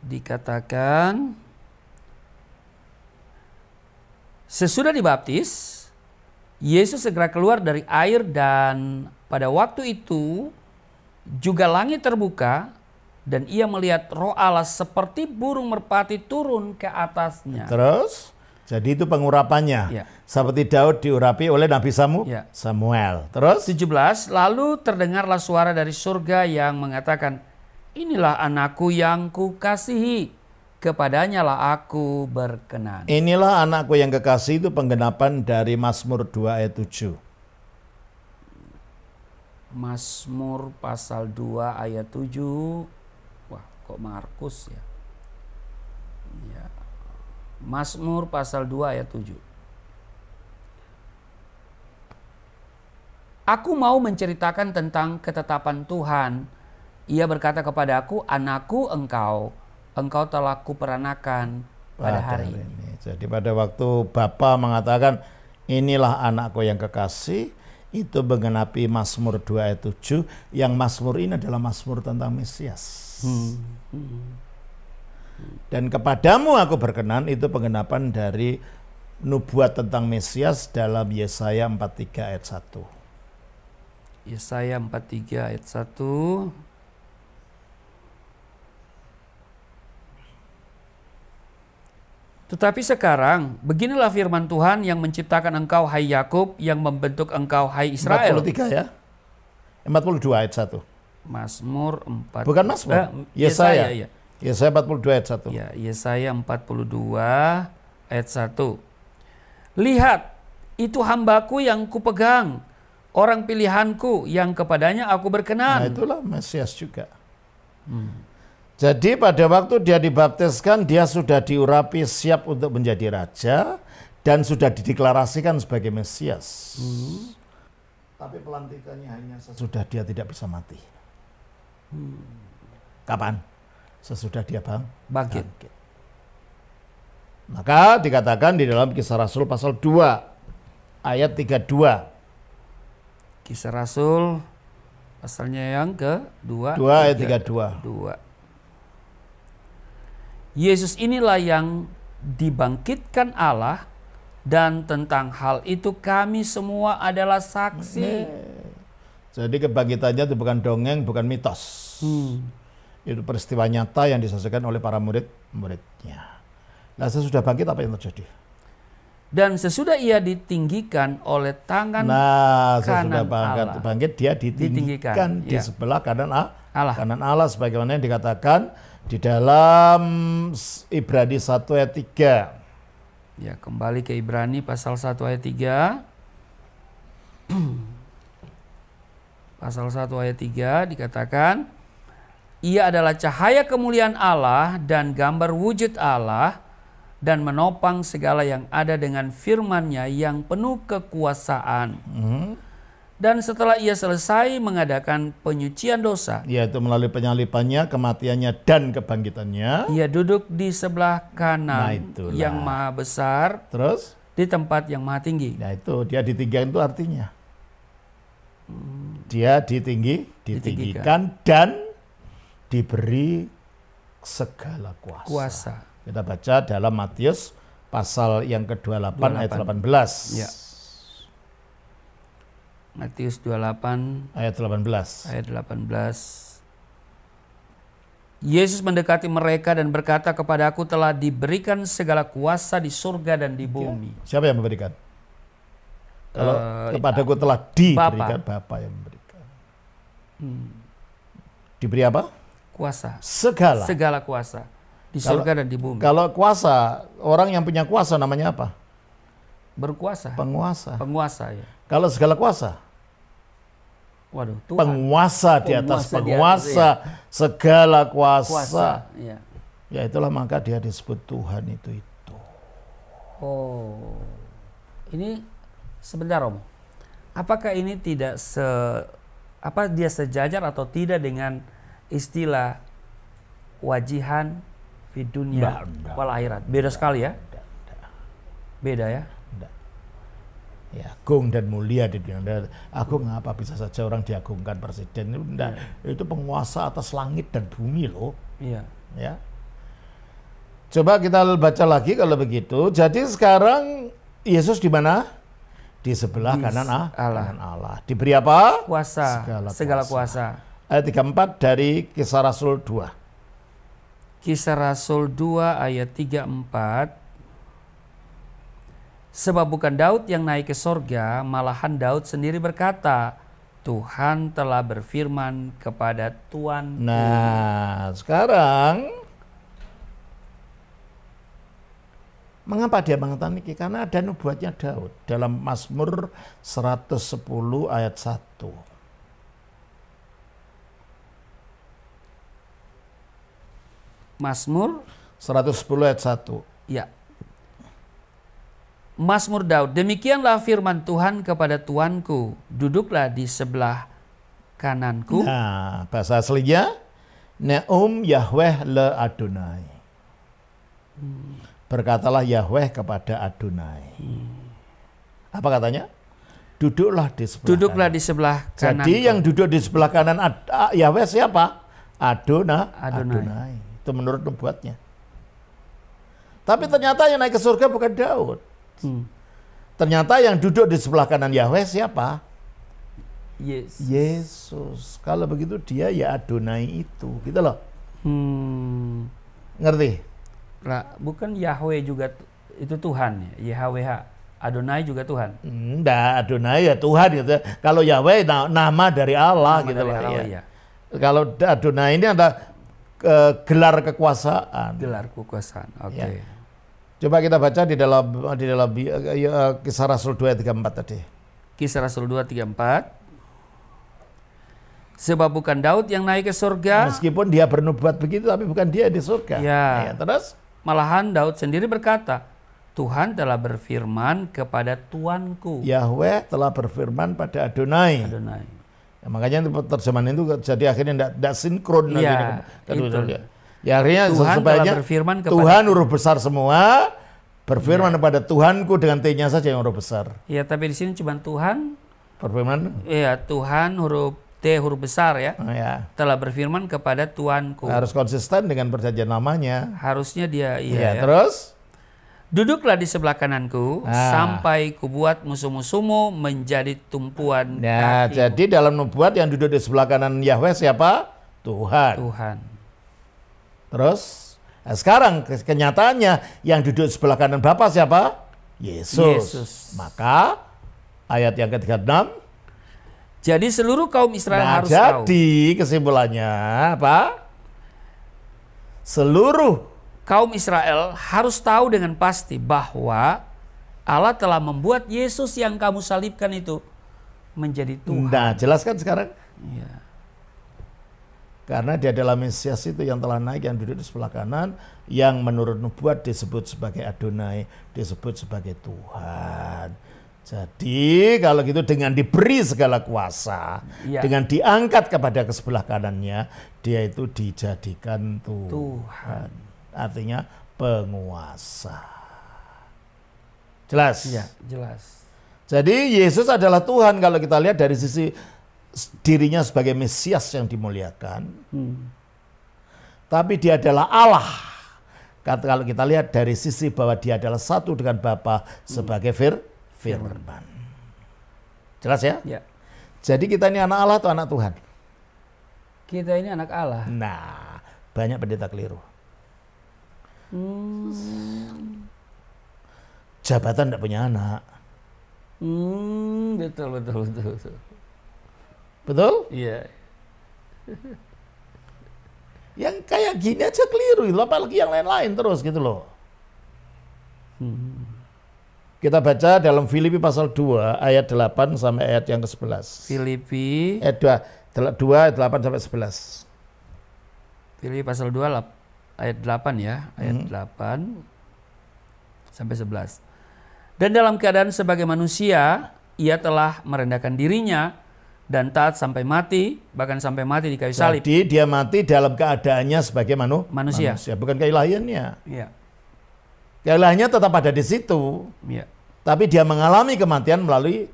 dikatakan, sesudah dibaptis, Yesus segera keluar dari air dan pada waktu itu juga langit terbuka dan ia melihat Roh Allah seperti burung merpati turun ke atasnya. Terus, jadi itu pengurapannya. Ya. Seperti Daud diurapi oleh Nabi Ya. Samuel. Terus 17, lalu terdengarlah suara dari surga yang mengatakan, inilah anakku yang kukasihi, kepadanya lah aku berkenan. inilah anakku yang kekasih, itu penggenapan dari Mazmur 2 ayat 7. Mazmur pasal 2 ayat 7. Wah, kok Markus ya? Ya. Mazmur pasal 2 ayat 7. Aku mau menceritakan tentang ketetapan Tuhan. Ia berkata kepadaku, anakku engkau telah kuperanakan pada hari ini. Jadi pada waktu Bapa mengatakan inilah anakku yang kekasih, itu menggenapi Mazmur 2 ayat 7, yang Mazmur ini adalah Mazmur tentang Mesias. Dan kepadamu aku berkenan, itu penggenapan dari nubuat tentang Mesias dalam Yesaya 43 ayat 1. Yesaya 43 ayat 1. Tetapi sekarang, beginilah firman Tuhan yang menciptakan engkau, hai Yakub, yang membentuk engkau, hai Israel. 43 ya? 42 ayat 1. Mazmur 4. Bukan Mazmur, Yesaya. Ya. Yesaya 42 ayat 1. Ya, Yesaya 42 ayat 1. Lihat, itu hambaku yang kupegang, orang pilihanku yang kepadanya aku berkenan. Nah itulah Mesias juga. Jadi pada waktu dia dibaptiskan, dia sudah diurapi siap untuk menjadi raja dan sudah dideklarasikan sebagai Mesias. Tapi pelantikannya hanya sesudah dia tidak bisa mati. Kapan? Sesudah dia Bangkit. Maka dikatakan di dalam Kisah Rasul pasal 2 ayat 32. Kisah Rasul pasalnya yang ke-2 2 ayat 32. 2. Yesus inilah yang dibangkitkan Allah, dan tentang hal itu kami semua adalah saksi. Jadi kebangkitannya itu bukan dongeng, bukan mitos. Itu peristiwa nyata yang disaksikan oleh para murid-muridnya. Nah sesudah bangkit apa yang terjadi? Dan sesudah ia ditinggikan oleh tangan sesudah kanan Allah. bangkit dia ditinggikan di sebelah kanan Allah. Kanan Allah sebagaimana yang dikatakan di dalam Ibrani 1 ayat 3. Ya, kembali ke Ibrani pasal 1 ayat 3. Pasal 1 ayat 3 dikatakan, ia adalah cahaya kemuliaan Allah dan gambar wujud Allah, dan menopang segala yang ada dengan firman-Nya yang penuh kekuasaan. Dan setelah ia selesai mengadakan penyucian dosa, yaitu melalui penyalipannya, kematiannya, dan kebangkitannya, ia duduk di sebelah kanan yang maha besar, terus di tempat yang maha tinggi. Nah itu dia ditinggikan, itu artinya Dia ditinggikan dan diberi segala kuasa. Kita baca dalam Matius pasal yang ke-28 ayat 18. Ya. Matius 28 ayat 18. Ayat 18. Yesus mendekati mereka dan berkata, "Kepadaku telah diberikan segala kuasa di surga dan di bumi." Siapa yang memberikan? Kalau kepadaku telah diberikan, Bapa yang memberikan. Diberi apa? Kuasa. Segala kuasa di surga dan di bumi. Kalau kuasa, orang yang punya kuasa namanya apa? Berkuasa. Penguasa ya. Kalau segala kuasa? Waduh, Tuhan. Penguasa di atas penguasa, segala kuasa. Ya. Ya itulah maka dia disebut Tuhan itu. Oh. Ini sebentar, Om. Apakah ini tidak dia sejajar atau tidak dengan istilah wajihan fi dunya wal akhirat? Beda sekali ya? Beda ya? Ya, agung dan mulia di dunia. Agung apa bisa saja orang diagungkan presiden itu enggak. Itu penguasa atas langit dan bumi loh. Iya. Ya. Coba kita baca lagi kalau begitu. Jadi sekarang Yesus di mana? Di sebelah kanan Allah. Diberi apa? Kuasa. Segala kuasa. Ayat 34 dari Kisah Rasul 2. Kisah Rasul 2 ayat 34. Sebab bukan Daud yang naik ke sorga, malahan Daud sendiri berkata, Tuhan telah berfirman kepada Tuanku. Nah, sekarang mengapa dia mengatakan ini? Karena ada nubuatnya Daud dalam Mazmur 110 ayat 1. Mazmur 110 ayat 1. Ya. Mazmur Daud, demikianlah firman Tuhan kepada Tuanku, duduklah di sebelah kananku. Nah, bahasa aslinya, Neum Yahweh le Adonai. Berkatalah Yahweh kepada Adonai. Apa katanya? Duduklah di sebelah kanan. Jadi yang duduk di sebelah kanan Yahweh siapa? Adonai. Itu menurut nubuatnya. Tapi ternyata yang naik ke surga bukan Daud. Ternyata yang duduk di sebelah kanan Yahweh siapa? Yesus. Kalau begitu dia ya Adonai itu, gitu loh. Ngerti? Nah, bukan Yahweh juga itu Tuhan ya? YHWH. Adonai juga Tuhan. Enggak, Adonai ya Tuhan gitu. Kalau Yahweh nama dari Allah gitu loh. Ya. Kalau Adonai ini ada gelar kekuasaan. Oke. Ya. Coba kita baca di dalam Kisah Rasul 2 ayat 34 tadi. Kisah Rasul 2 34. Sebab bukan Daud yang naik ke surga. Meskipun dia bernubuat begitu, tapi bukan dia di surga. Ya. Terus? Malahan Daud sendiri berkata, Tuhan telah berfirman kepada Tuanku. Yahweh telah berfirman pada Adonai. Ya, makanya terjemahan itu jadi akhirnya tidak sinkron. Iya, ya akhirnya Tuhan sebaiknya Tuhan huruf besar semua berfirman kepada Tuhanku dengan T-nya saja yang huruf besar. Ya, tapi di sini cuma Tuhan berfirman. Iya, Tuhan huruf T huruf besar ya. Ya. Telah berfirman kepada Tuanku. Harus konsisten dengan perjanjian lamanya. Harusnya dia ya. Terus duduklah di sebelah kananku sampai kubuat musuh-musuhmu menjadi tumpuan kakimu. Jadi dalam nubuat yang duduk di sebelah kanan Yahweh siapa? Tuhan. Terus sekarang kenyataannya yang duduk di sebelah kanan Bapa siapa? Yesus. Maka ayat yang ke-36. Jadi seluruh kaum Israel harus tahu. Jadi kesimpulannya apa? Seluruh kaum Israel harus tahu dengan pasti bahwa Allah telah membuat Yesus yang kamu salibkan itu menjadi Tuhan. Nah, jelaskan sekarang. Ya. Karena dia adalah Mesias itu yang telah naik, yang duduk di sebelah kanan, yang menurut nubuat disebut sebagai Adonai, disebut sebagai Tuhan. Jadi kalau gitu dengan diberi segala kuasa, dengan diangkat kepada ke sebelah kanannya, dia itu dijadikan Tuhan. Artinya penguasa. Jelas? Iya, jelas. Jadi Yesus adalah Tuhan kalau kita lihat dari sisi dirinya sebagai Mesias yang dimuliakan. Tapi dia adalah Allah. Kalau kita lihat dari sisi bahwa dia adalah satu dengan Bapa sebagai firman. Jelas ya? Ya. Jadi kita ini anak Allah atau anak Tuhan? Kita ini anak Allah. Nah, banyak pendeta keliru. Jabatan tidak punya anak. Betul. Betul? Iya. Yang kayak gini aja keliru, apalagi yang lain-lain terus gitu loh. Kita baca dalam Filipi pasal 2 ayat 8 sampai ayat yang ke-11. Filipi Ayat 2 ayat 8 sampai 11. Filipi pasal 2 ayat 8 ya, ayat 8 sampai 11. Dan dalam keadaan sebagai manusia, ia telah merendahkan dirinya dan taat sampai mati, bahkan sampai mati di kayu salib. Jadi dia mati dalam keadaannya sebagai manusia, bukan keilahiannya. Iya. Keilahiannya tetap ada di situ. Iya. Tapi dia mengalami kematian melalui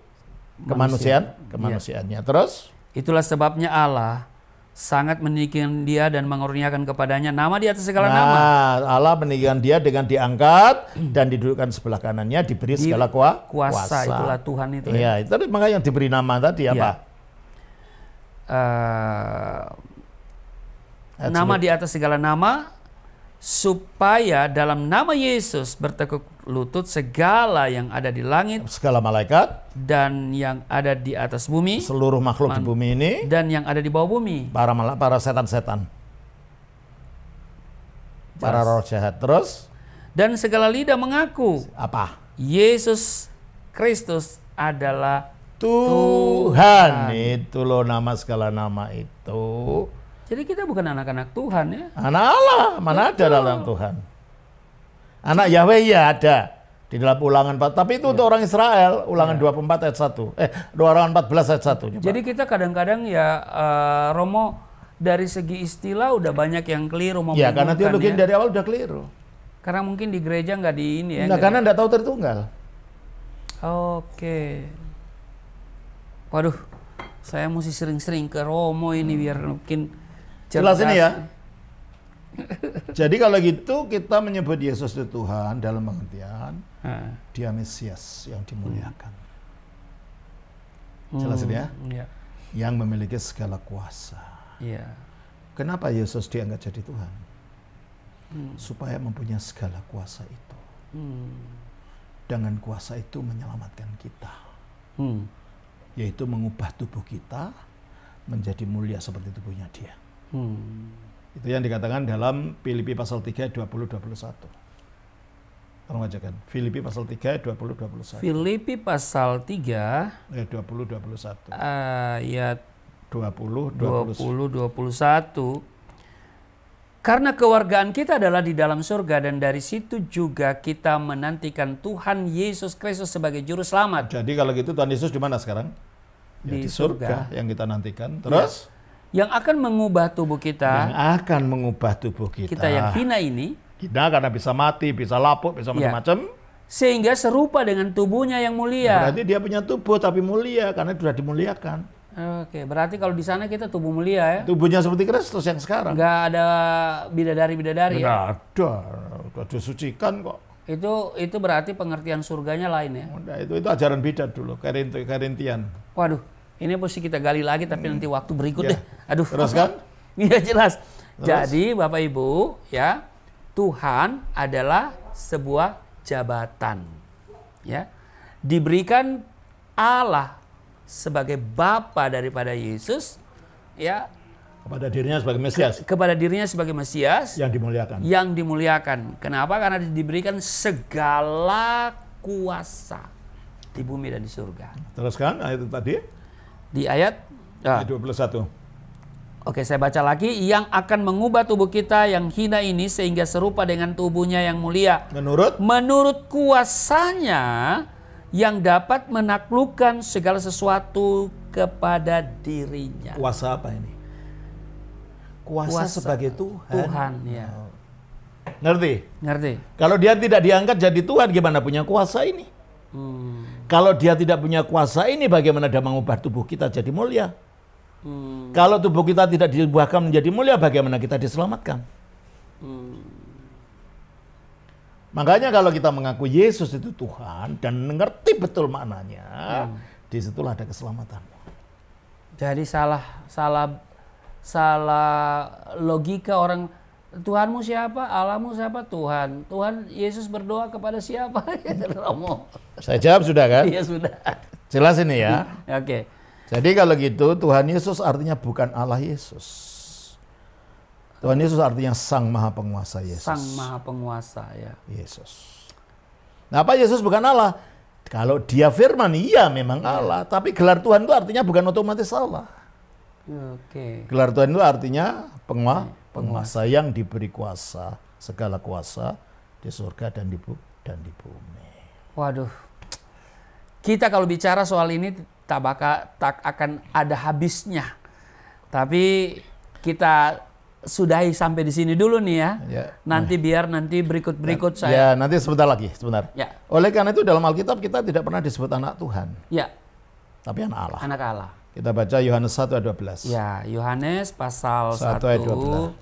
kemanusiaannya. Terus? Itulah sebabnya Allah sangat meninggikan dia dan mengurniakan kepadanya nama di atas segala nama. Allah meninggikan dia dengan diangkat dan didudukkan sebelah kanannya, diberi segala kuasa. Itulah Tuhan itu. Iya, itu makanya yang diberi nama tadi apa? Nama di atas segala nama, supaya dalam nama Yesus bertekuk lutut segala yang ada di langit, segala malaikat, dan yang ada di atas bumi, seluruh makhluk di bumi ini, dan yang ada di bawah bumi, para setan-setan, para roh jahat. Terus? Dan segala lidah mengaku apa? Yesus Kristus adalah Tuhan. Itu loh nama segala nama itu. Jadi kita bukan anak-anak Tuhan ya. Anak Allah, mana ada dalam Tuhan. Anak Yahweh ya ada di dalam Ulangan 4. Tapi itu untuk orang Israel, Ulangan 24 ayat 1. Ulangan 14 ayat 1. Coba. Jadi kita kadang-kadang ya Romo, dari segi istilah udah banyak yang keliru. Ya karena teologi dari awal udah keliru. Karena mungkin di gereja nggak di ini ya. Nah, karena nggak tahu Tritunggal. Oke. Waduh, saya mesti sering-sering ke Romo ini biar mungkin jelas ini ya. Jadi kalau gitu kita menyebut Yesus itu Tuhan dalam pengertian dia Mesias yang dimuliakan. Jelas ini ya? Iya. Yang memiliki segala kuasa. Iya. Kenapa Yesus diangkat jadi Tuhan? Supaya mempunyai segala kuasa itu. Dengan kuasa itu menyelamatkan kita. Yaitu mengubah tubuh kita menjadi mulia seperti tubuhnya dia. Itu yang dikatakan dalam Filipi pasal 3 20-21. Tolong bacakan. Filipi pasal 3 20-21. Filipi pasal 3 ayat 20-21. Ayat 20-21. Karena kewargaan kita adalah di dalam surga, dan dari situ juga kita menantikan Tuhan Yesus Kristus sebagai juru selamat. Jadi kalau gitu Tuhan Yesus di mana sekarang? Di surga yang kita nantikan. Terus? Yang akan mengubah tubuh kita. Yang akan mengubah tubuh kita. Kita yang hina ini. Hina karena bisa mati, bisa lapuk, bisa macam-macam. Sehingga serupa dengan tubuhnya yang mulia. Berarti dia punya tubuh tapi mulia karena sudah dimuliakan. Oke, berarti kalau di sana kita tubuh mulia ya. Tubuhnya seperti Kristus yang sekarang. Nggak ada bidadari-bidadari ya. Nggak ada, sudah disucikan kok. Itu berarti pengertian surganya lain ya. Udah, itu ajaran bidat dulu, Korintian. Waduh, ini mesti kita gali lagi tapi nanti waktu berikut deh. Aduh. Terus kan? Iya jelas. Terus? Jadi Bapak Ibu ya, Tuhan adalah sebuah jabatan. Ya. Diberikan Allah sebagai Bapa daripada Yesus ya, kepada dirinya sebagai Mesias. Kepada dirinya sebagai Mesias yang dimuliakan. Yang dimuliakan. Kenapa? Karena diberikan segala kuasa di bumi dan di surga. Teruskan ayat itu tadi. Di ayat 21. Oke, saya baca lagi. Yang akan mengubah tubuh kita yang hina ini sehingga serupa dengan tubuhnya yang mulia. Menurut kuasanya yang dapat menaklukkan segala sesuatu kepada dirinya. Kuasa apa ini? Kuasa sebagai Tuhan. Tuhan, ya. Ngerti? Ngerti. Kalau dia tidak diangkat jadi Tuhan, gimana punya kuasa ini? Kalau dia tidak punya kuasa ini, bagaimana dia mengubah tubuh kita jadi mulia? Kalau tubuh kita tidak diubahkan menjadi mulia, bagaimana kita diselamatkan? Makanya kalau kita mengaku Yesus itu Tuhan dan mengerti betul maknanya, disitulah ada keselamatan. Jadi salah logika orang, Tuhanmu siapa? Allahmu siapa? Tuhan. Tuhan Yesus berdoa kepada siapa? Romo. Saya jawab sudah kan? Iya sudah. Jelas ini ya. Oke. Jadi kalau gitu Tuhan Yesus artinya bukan Allah Yesus. Tuhan Yesus artinya Sang Maha Penguasa Yesus. Sang Maha Penguasa ya. Yesus. Nah, apa Yesus bukan Allah? Kalau dia firman, iya memang Allah. Tapi gelar Tuhan itu artinya bukan otomatis Allah. Oke. Gelar Tuhan itu artinya penguasa yang diberi kuasa, segala kuasa di surga dan di bumi. Waduh. Kita kalau bicara soal ini tak akan ada habisnya. Tapi kita sudahi sampai di sini dulu nih ya. Nanti biar berikut saya. Ya, nanti sebentar lagi, sebentar. Ya. Oleh karena itu dalam Alkitab kita tidak pernah disebut anak Tuhan. Ya. Tapi anak Allah. Anak Allah. Kita baca Yohanes 1 ayat 12. Ya, Yohanes pasal 1 ayat 12.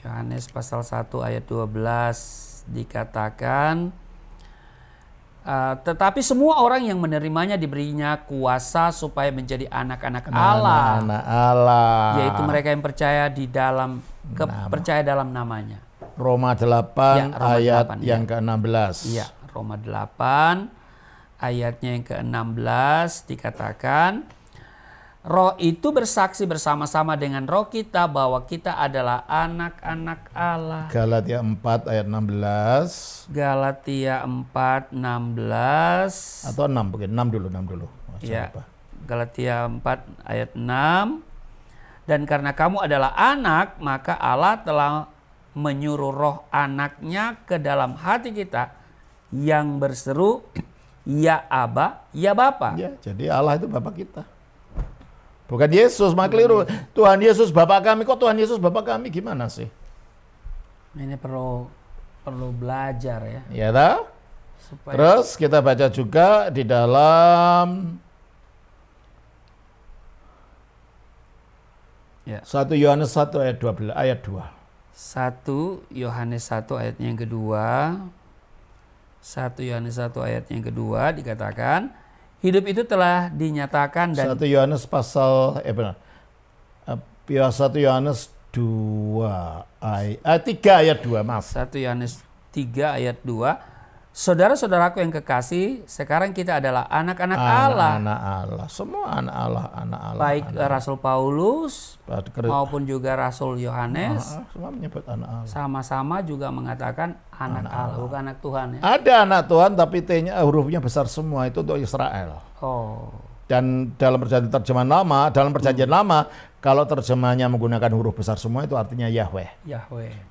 Yohanes pasal 1 ayat 12 dikatakan, tetapi semua orang yang menerimanya diberinya kuasa supaya menjadi anak-anak Allah. Anak Allah. Yaitu mereka yang percaya percaya dalam namanya. Roma 8 Ya, Roma ayat 8, yang ke-16. Iya, Roma 8 ayatnya yang ke-16 dikatakan, Roh itu bersaksi bersama-sama dengan roh kita bahwa kita adalah anak-anak Allah. Galatia 4 ayat 16. Galatia 4, 16. Atau 6 mungkin, 6 dulu. Ya, Galatia 4 ayat 6. Dan karena kamu adalah anak, maka Allah telah menyuruh roh anaknya ke dalam hati kita yang berseru, ya Aba, ya Bapa. Ya, jadi Allah itu Bapa kita. Bukan Yesus, maka keliru. Tuhan Yesus Bapa kami, kok Tuhan Yesus Bapa kami gimana sih? Ini perlu belajar ya. Ya tahu? Supaya... Terus kita baca juga di dalam 1 Yohanes 1 ayat 12 ayat 2. 1 Yohanes 1 ayatnya yang kedua. 1 Yohanes 1 ayatnya yang kedua dikatakan, hidup itu telah dinyatakan dan 1 Yohanes pasal 1 Yohanes 2 ayat 3 ayat 2, maaf. 1 Yohanes 3 ayat 2. Saudara-saudaraku yang kekasih, sekarang kita adalah anak-anak Allah. Anak Allah, semua anak Allah. Baik Rasul Paulus maupun juga Rasul Yohanes semua menyebut anak Allah. sama-sama juga mengatakan anak Allah, bukan anak Tuhan ya. Ada anak Tuhan tapi T-nya hurufnya besar semua, itu untuk Israel. Oh. Dan dalam perjanjian lama, kalau terjemahnya menggunakan huruf besar semua itu artinya Yahweh.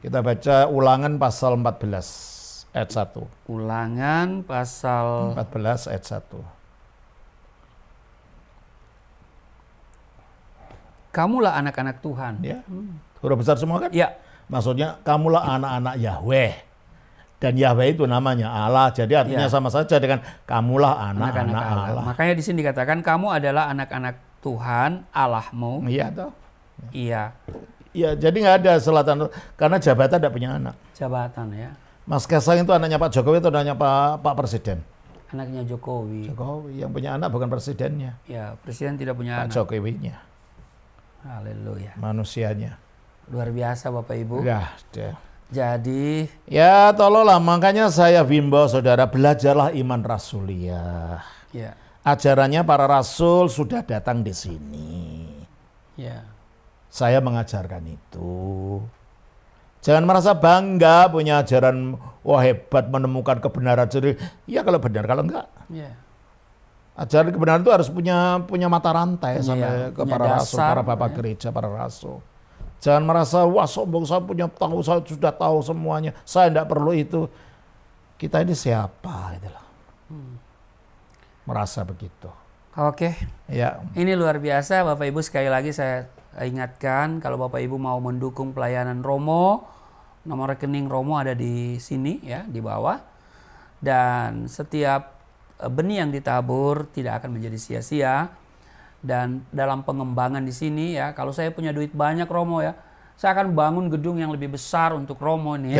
Kita baca Ulangan pasal 14 ayat 1. Ulangan pasal 14 ayat 1. Kamulah anak-anak Tuhan. Ya. Huruf besar semua kan? Ya. Maksudnya kamulah anak-anak Yahweh. Dan Yahweh itu namanya Allah. Jadi artinya sama saja dengan kamulah anak-anak Allah. Makanya di sini dikatakan kamu adalah anak-anak Tuhan Allahmu. Iya toh? Iya. Iya, jadi nggak ada selatan karena jabatan tidak punya anak. Jabatan ya. Mas Kaisang itu anaknya Pak Jokowi atau anaknya Pak Presiden? Anaknya Jokowi. Jokowi, yang punya anak bukan presidennya. Ya, presiden tidak punya anak. Pak Jokowinya. Haleluya. Manusianya. Luar biasa Bapak Ibu. Ya, jadi. Ya tolonglah, makanya saya bimbau saudara, belajarlah iman rasuliah. Ya. Ajarannya para rasul sudah datang di sini. Ya. Saya mengajarkan itu. Jangan merasa bangga punya ajaran, wah hebat menemukan kebenaran sendiri. Ya kalau benar, kalau enggak. Ya. Ajaran kebenaran itu harus punya mata rantai sampai ke para rasul, para bapak gereja, para rasul. Jangan merasa, wah sombong, saya punya tahu, saya sudah tahu semuanya, saya tidak perlu itu. Kita ini siapa? Itulah. Merasa begitu. Oke. Ya. Ini luar biasa Bapak Ibu, sekali lagi saya ingatkan kalau Bapak Ibu mau mendukung pelayanan Romo, nomor rekening Romo ada di sini ya, di bawah. Dan setiap benih yang ditabur tidak akan menjadi sia-sia. Dan dalam pengembangan di sini ya, kalau saya punya duit banyak Romo ya, saya akan bangun gedung yang lebih besar untuk Romo nih.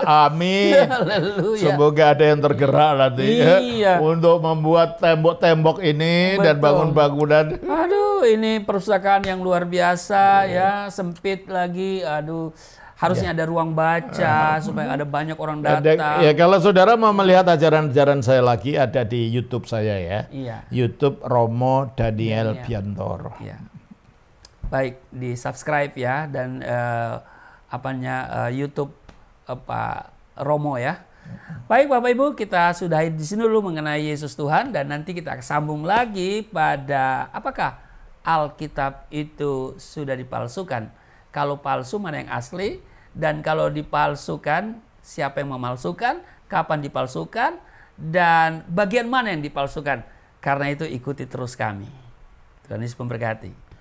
Amin. Haleluya. Semoga ada yang tergerak nanti Iya. untuk membuat tembok-tembok ini dan Betul. bangun bangunan. Aduh, ini perpustakaan yang luar biasa ya, sempit lagi. Aduh, harusnya ada ruang baca supaya ada banyak orang datang. Ya, kalau saudara mau melihat ajaran-ajaran saya lagi, ada di YouTube saya ya. Iya. YouTube Romo Daniel Biantoro. Iya. Baik, di subscribe ya, dan YouTube Pak Romo ya. Baik Bapak Ibu, kita sudahi di sini dulu mengenai Yesus Tuhan, dan nanti kita sambung lagi pada apakah Alkitab itu sudah dipalsukan. Kalau palsu mana yang asli, dan kalau dipalsukan siapa yang memalsukan, kapan dipalsukan, dan bagian mana yang dipalsukan. Karena itu ikuti terus kami. Tuhan Yesus memberkati.